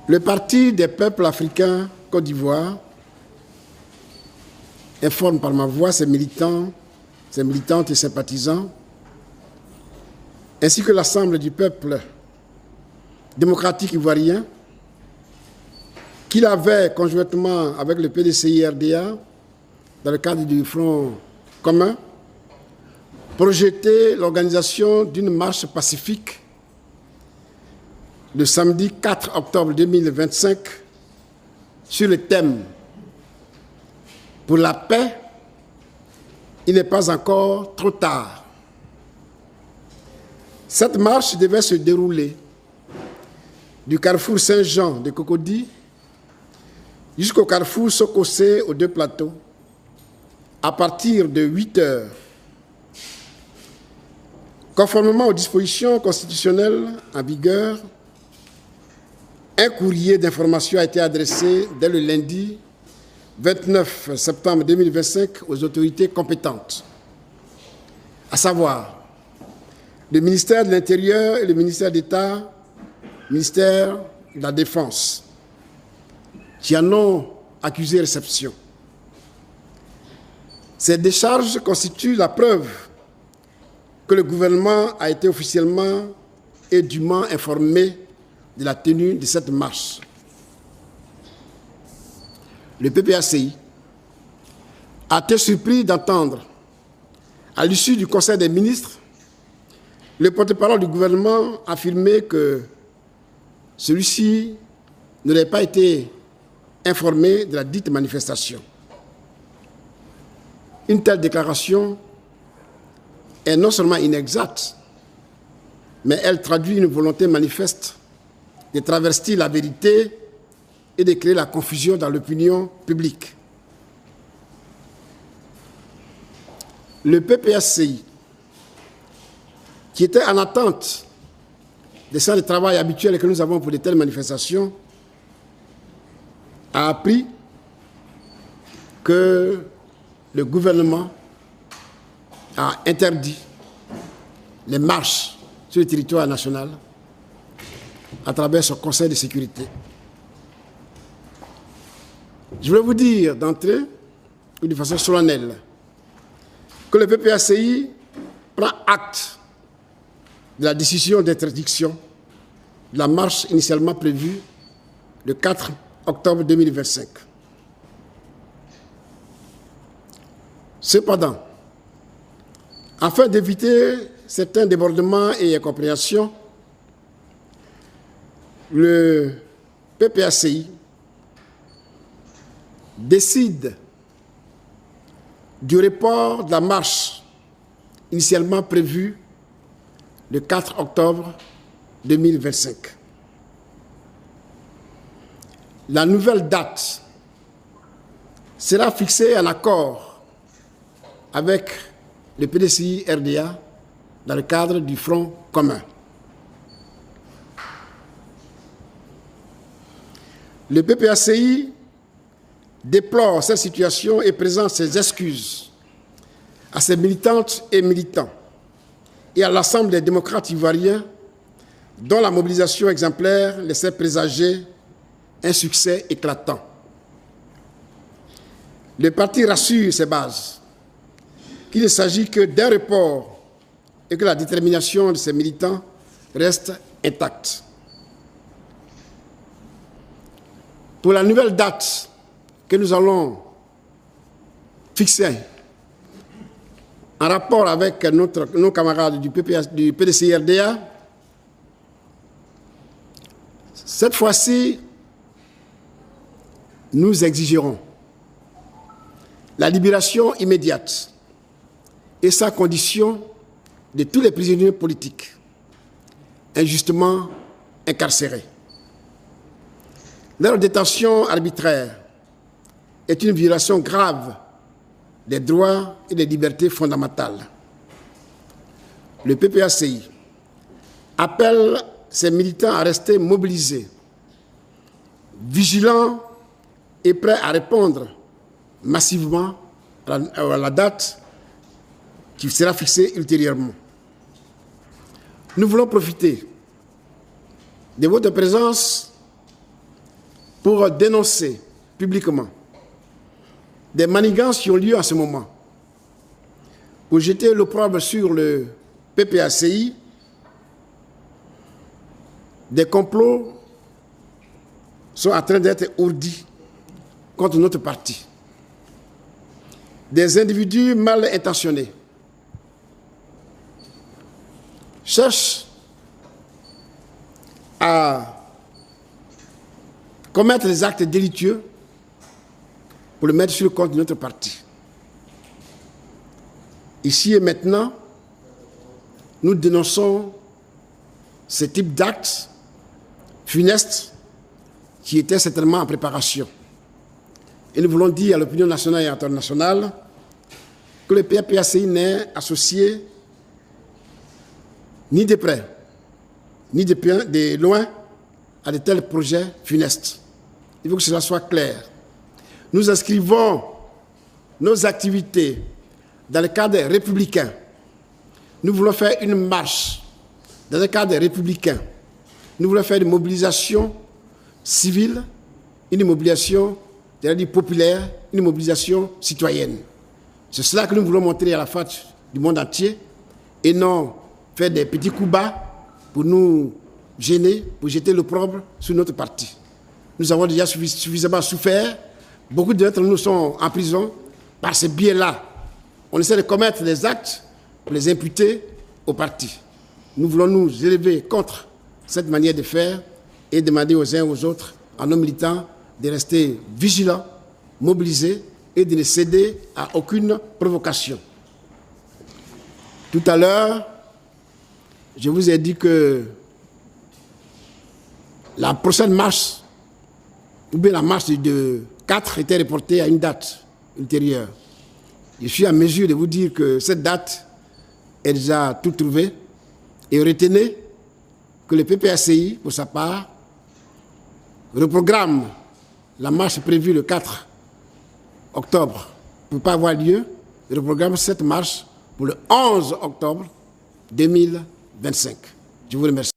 Le Parti des peuples africains Côte d'Ivoire informe par ma voix ses militants, ses militantes et sympathisants, ainsi que l'Assemblée du peuple démocratique ivoirien, qu'il avait, conjointement avec le PDCI-RDA, dans le cadre du Front commun, projeté l'organisation d'une marche pacifique le samedi 4 octobre 2025 sur le thème « Pour la paix, il n'est pas encore trop tard ». Cette marche devait se dérouler du carrefour Saint-Jean de Cocody jusqu'au carrefour Sokosé aux Deux Plateaux à partir de 8 heures. Conformément aux dispositions constitutionnelles en vigueur, un courrier d'information a été adressé dès le lundi 29 septembre 2025 aux autorités compétentes, à savoir le ministère de l'Intérieur et le ministère d'État, ministère de la Défense, qui en ont accusé réception. Ces décharges constituent la preuve que le gouvernement a été officiellement et dûment informé de la tenue de cette marche. Le PPACI a été surpris d'entendre, à l'issue du Conseil des ministres, le porte-parole du gouvernement affirmer que celui-ci n'aurait pas été informé de la dite manifestation. Une telle déclaration est non seulement inexacte, mais elle traduit une volonté manifeste de travestir la vérité et de créer la confusion dans l'opinion publique. Le PPACI, qui était en attente des salles de travail habituelles que nous avons pour de telles manifestations, a appris que le gouvernement a interdit les marches sur le territoire national à travers son Conseil de sécurité. Je voulais vous dire d'entrée, ou de façon solennelle, que le PPACI prend acte de la décision d'interdiction de la marche initialement prévue le 4 octobre 2025. Cependant, afin d'éviter certains débordements et incompréhensions, le PPACI décide du report de la marche initialement prévue le 4 octobre 2025. La nouvelle date sera fixée en accord avec le PDCI-RDA dans le cadre du Front commun. Le PPACI déplore cette situation et présente ses excuses à ses militantes et militants et à l'ensemble des démocrates ivoiriens dont la mobilisation exemplaire laissait présager un succès éclatant. Le parti rassure ses bases qu'il ne s'agit que d'un report et que la détermination de ses militants reste intacte. Pour la nouvelle date que nous allons fixer en rapport avec nos camarades du PDCI-RDA, cette fois-ci, nous exigerons la libération immédiate et sans condition de tous les prisonniers politiques injustement incarcérés. Leur détention arbitraire est une violation grave des droits et des libertés fondamentales. Le PPACI appelle ses militants à rester mobilisés, vigilants et prêts à répondre massivement à la date qui sera fixée ultérieurement. Nous voulons profiter de votre présence pour dénoncer publiquement des manigances qui ont lieu en ce moment, pour jeter l'opprobre sur le PPACI, des complots sont en train d'être ourdis contre notre parti. Des individus mal intentionnés cherchent à commettre des actes délictueux pour le mettre sur le compte de notre parti. Ici et maintenant, nous dénonçons ce type d'actes funestes qui étaient certainement en préparation. Et nous voulons dire à l'opinion nationale et internationale que le PPACI n'est associé ni de près, ni de loin à de tels projets funestes. Il faut que cela soit clair. Nous inscrivons nos activités dans le cadre républicain. Nous voulons faire une marche dans le cadre républicain. Nous voulons faire une mobilisation civile, une mobilisation populaire, une mobilisation citoyenne. C'est cela que nous voulons montrer à la face du monde entier et non faire des petits coups bas pour nous gêner, pour jeter l'opprobre sur notre parti. Nous avons déjà suffisamment souffert. Beaucoup d'entre nous sont en prison par ce biais-là. On essaie de commettre des actes pour les imputer au parti. Nous voulons nous élever contre cette manière de faire et demander aux uns et aux autres, à nos militants, de rester vigilants, mobilisés et de ne céder à aucune provocation. Tout à l'heure, je vous ai dit que la prochaine marche, ou bien la marche de 4 était reportée à une date ultérieure. Je suis à mesure de vous dire que cette date est déjà tout trouvée et retenez que le PPACI, pour sa part, reprogramme la marche prévue le 4 octobre pour ne pas avoir lieu, reprogramme cette marche pour le 11 octobre 2025. Je vous remercie.